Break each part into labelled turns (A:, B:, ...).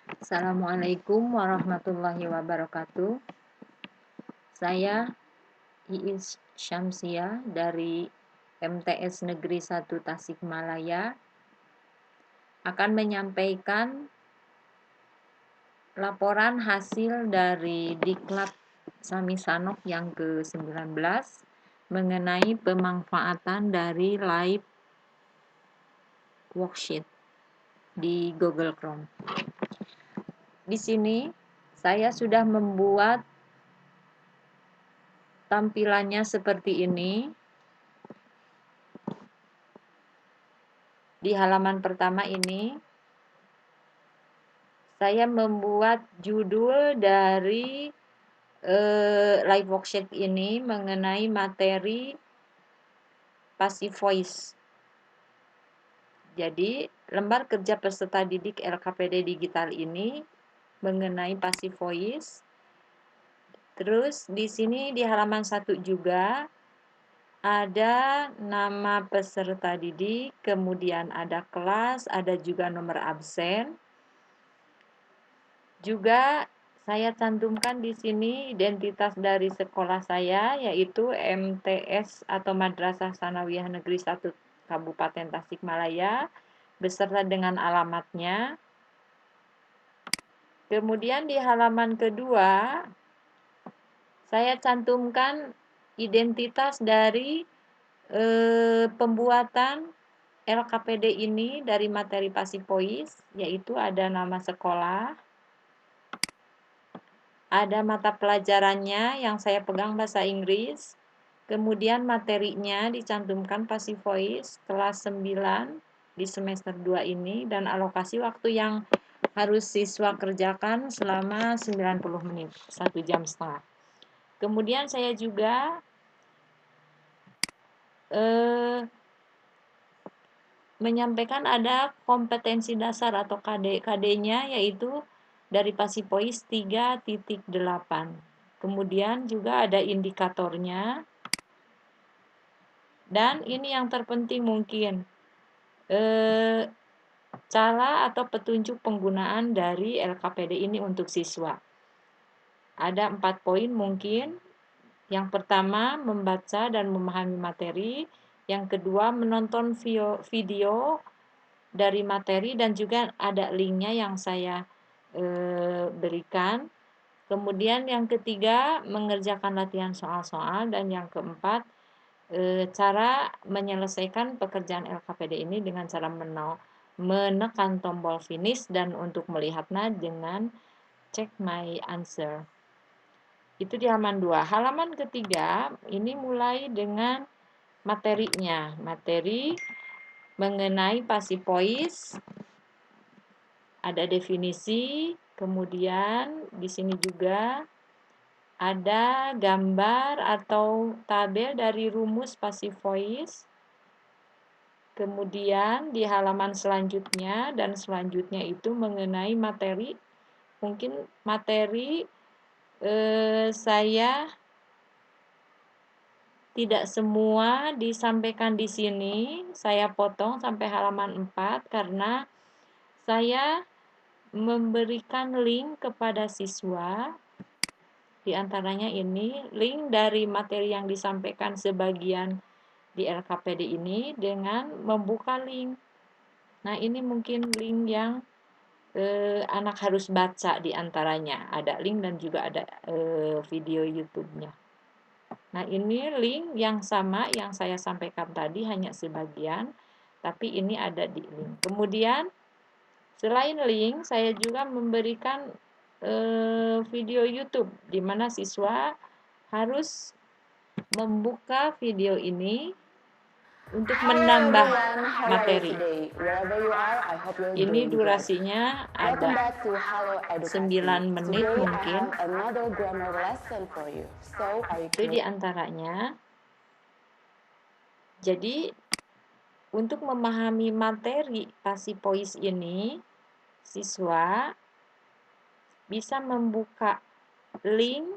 A: Assalamualaikum warahmatullahi wabarakatuh. Saya Iis Syamsia dari MTS Negeri 1 Tasikmalaya akan menyampaikan laporan hasil dari Diklat Samisanok yang ke-19 mengenai pemanfaatan dari live worksheet di Google Chrome. Di sini saya sudah membuat tampilannya seperti ini. Di halaman pertama ini, saya membuat judul dari live worksheet ini mengenai materi passive voice. Jadi, lembar kerja peserta didik LKPD digital ini mengenai passive voice. Terus di sini di halaman 1 juga ada nama peserta didik, kemudian ada kelas, ada juga nomor absen. Juga saya cantumkan di sini identitas dari sekolah saya, yaitu MTS atau Madrasah Tsanawiyah Negeri 1 Kabupaten Tasikmalaya beserta dengan alamatnya. Kemudian di halaman kedua saya cantumkan identitas dari pembuatan LKPD ini dari materi passive voice, yaitu ada nama sekolah, ada mata pelajarannya yang saya pegang bahasa Inggris, kemudian materinya dicantumkan passive voice kelas 9 di semester 2 ini, dan alokasi waktu yang harus siswa kerjakan selama 90 menit, 1 jam setengah. Kemudian saya juga menyampaikan ada kompetensi dasar atau KD-nya, yaitu dari passive voice 3.8. Kemudian juga ada indikatornya. Dan ini yang terpenting mungkin, cara atau petunjuk penggunaan dari LKPD ini untuk siswa. Ada 4 poin mungkin. Yang pertama, membaca dan memahami materi. Yang kedua, menonton video dari materi dan juga ada linknya yang saya berikan. Kemudian yang ketiga, mengerjakan latihan soal-soal. Dan yang keempat, cara menyelesaikan pekerjaan LKPD ini dengan cara menekan tombol finish dan untuk melihatnya dengan check my answer. Itu di halaman 2. Halaman ketiga ini mulai dengan materinya. Materi mengenai passive voice, ada definisi, kemudian di sini juga ada gambar atau tabel dari rumus passive voice. Kemudian di halaman selanjutnya dan selanjutnya itu mengenai materi. Mungkin materi saya tidak semua disampaikan di sini. Saya potong sampai halaman 4 karena saya memberikan link kepada siswa. Di antaranya ini link dari materi yang disampaikan sebagian di LKPD ini dengan membuka link. Nah, ini mungkin link yang anak harus baca di antaranya. Ada link dan juga ada video YouTube-nya. Nah, ini link yang sama yang saya sampaikan tadi hanya sebagian, tapi ini ada di link. Kemudian selain link, saya juga memberikan video YouTube di mana siswa harus membuka video ini untuk menambah materi. Ini durasinya ada 9 menit mungkin. Itu diantaranya. Jadi untuk memahami materi passive voice ini, siswa bisa membuka link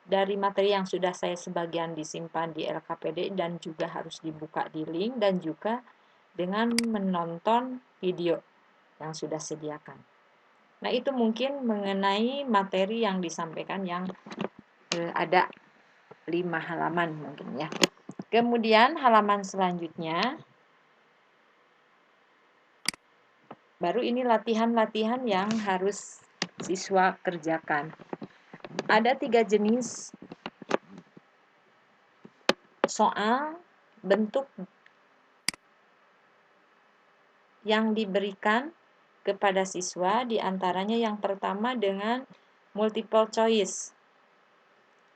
A: dari materi yang sudah saya sebagian disimpan di LKPD dan juga harus dibuka di link, dan juga dengan menonton video yang sudah sediakan. Nah, itu mungkin mengenai materi yang disampaikan yang ada 5 halaman mungkin ya. Kemudian halaman selanjutnya, baru ini latihan-latihan yang harus siswa kerjakan. Ada 3 jenis soal bentuk yang diberikan kepada siswa, diantaranya yang pertama dengan multiple choice.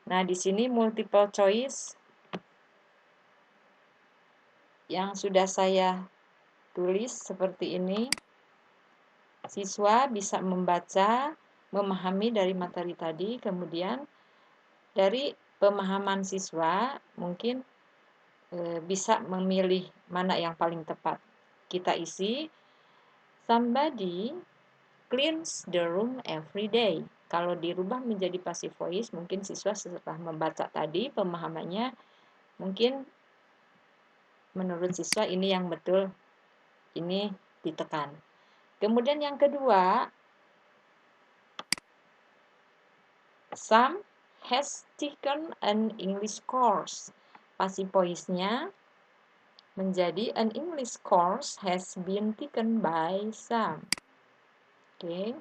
A: Nah, di sini multiple choice yang sudah saya tulis seperti ini. Siswa bisa membaca, memahami dari materi tadi, kemudian dari pemahaman siswa mungkin bisa memilih mana yang paling tepat. Kita isi, somebody cleans the room every day. Kalau dirubah menjadi passive voice, mungkin siswa setelah membaca tadi, pemahamannya mungkin menurut siswa ini yang betul, ini ditekan. Kemudian yang kedua, Sam has taken an English course. Passive voice-nya menjadi an English course has been taken by Sam. Oke.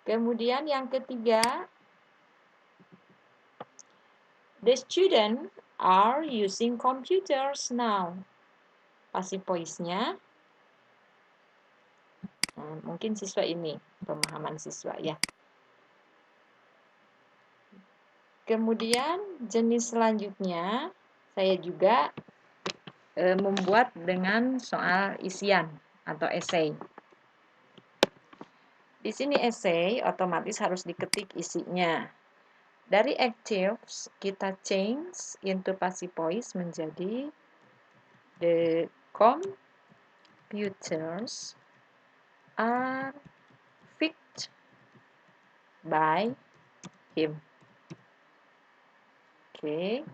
A: Kemudian yang ketiga, the students are using computers now. Passive voice-nya, mungkin siswa ini, pemahaman siswa ya. Kemudian jenis selanjutnya, saya juga membuat dengan soal isian atau essay. Di sini essay otomatis harus diketik isinya. Dari actives kita change into passive voice menjadi the computers are fixed by him. Okay.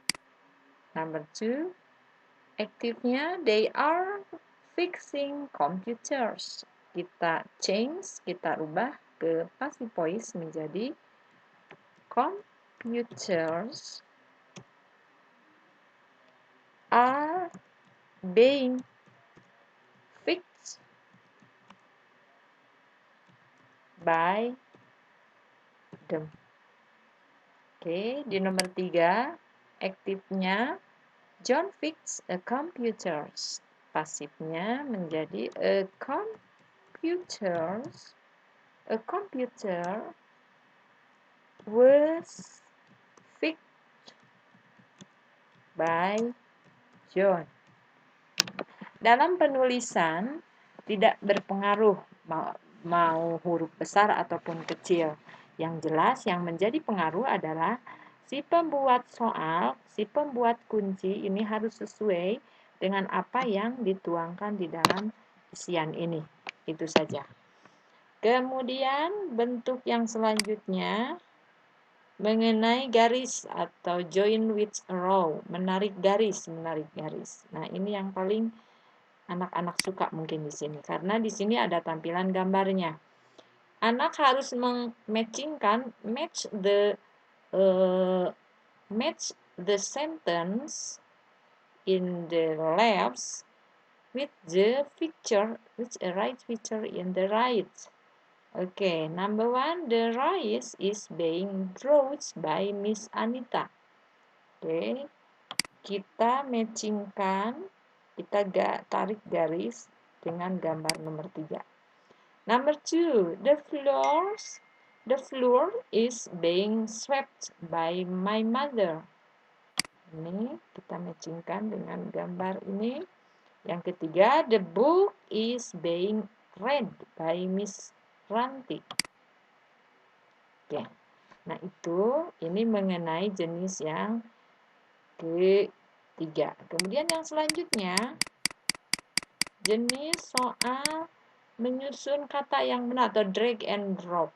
A: Number 2, active-nya they are fixing computers. Kita change, kita rubah ke passive voice menjadi computers are being fixed by them. Oke, di nomor 3, aktifnya John fix a computers. Pasifnya menjadi a computer was fixed by John. Dalam penulisan tidak berpengaruh mau huruf besar ataupun kecil. Yang jelas yang menjadi pengaruh adalah si pembuat soal, si pembuat kunci ini harus sesuai dengan apa yang dituangkan di dalam isian ini. Itu saja. Kemudian bentuk yang selanjutnya mengenai garis atau join with a row, menarik garis. Nah, ini yang paling anak-anak suka mungkin di sini karena di sini ada tampilan gambarnya. Anak harus match the sentence in the left with the picture, with a right picture in the right. Okay, number 1, the rice is being drawn by Miss Anita. Okay, kita matchingkan, kita tarik garis dengan gambar nomor 3. Number 2, the floor is being swept by my mother. Ini kita matchingkan dengan gambar ini. Yang ketiga, the book is being read by Miss Ranti. Oke. Nah, ini mengenai jenis yang ketiga. Kemudian yang selanjutnya, jenis soal menyusun kata yang benar atau drag and drop.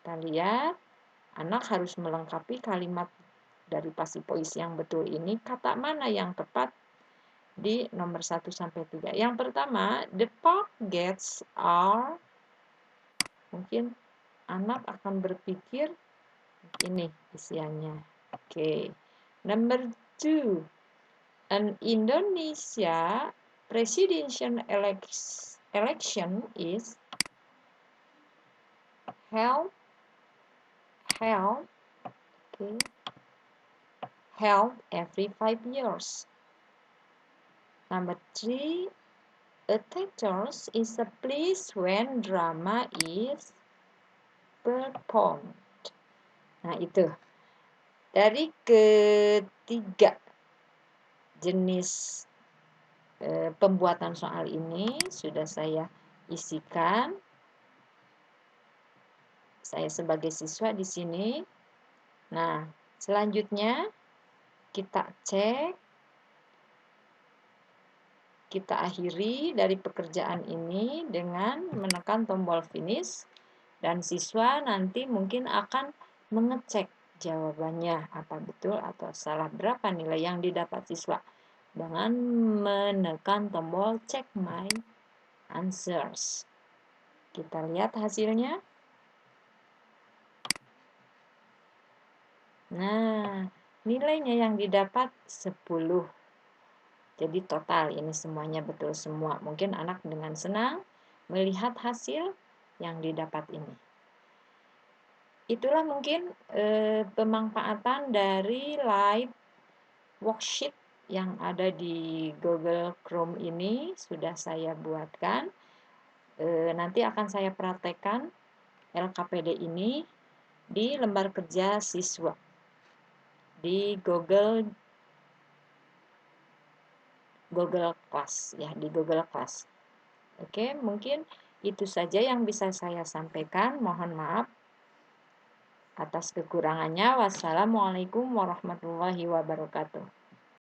A: Kita lihat, anak harus melengkapi kalimat dari passive voice yang betul ini, kata mana yang tepat di nomor 1 sampai 3. Yang pertama, the park gates are, mungkin anak akan berpikir ini isiannya. Oke. Number 2, an Indonesia presidential election is held okay, held every 5 years. Number 3, a theater is a place when drama is performed. Nah, itu. Dari ketiga jenis pembuatan soal ini sudah saya isikan. Saya sebagai siswa di sini. Nah, selanjutnya kita cek, kita akhiri dari pekerjaan ini dengan menekan tombol finish, dan siswa nanti mungkin akan mengecek jawabannya apa betul atau salah, berapa nilai yang didapat siswa dengan menekan tombol check my answers. Kita lihat hasilnya. Nah, nilainya yang didapat 10. Jadi total ini semuanya betul semua. Mungkin anak dengan senang melihat hasil yang didapat ini. Itulah mungkin pemanfaatan dari live worksheet yang ada di Google Chrome ini sudah saya buatkan. Nanti akan saya praktekkan LKPD ini di lembar kerja siswa di Google Class ya, di Google Class. Oke, mungkin itu saja yang bisa saya sampaikan. Mohon maaf atas kekurangannya. Wassalamualaikum warahmatullahi wabarakatuh.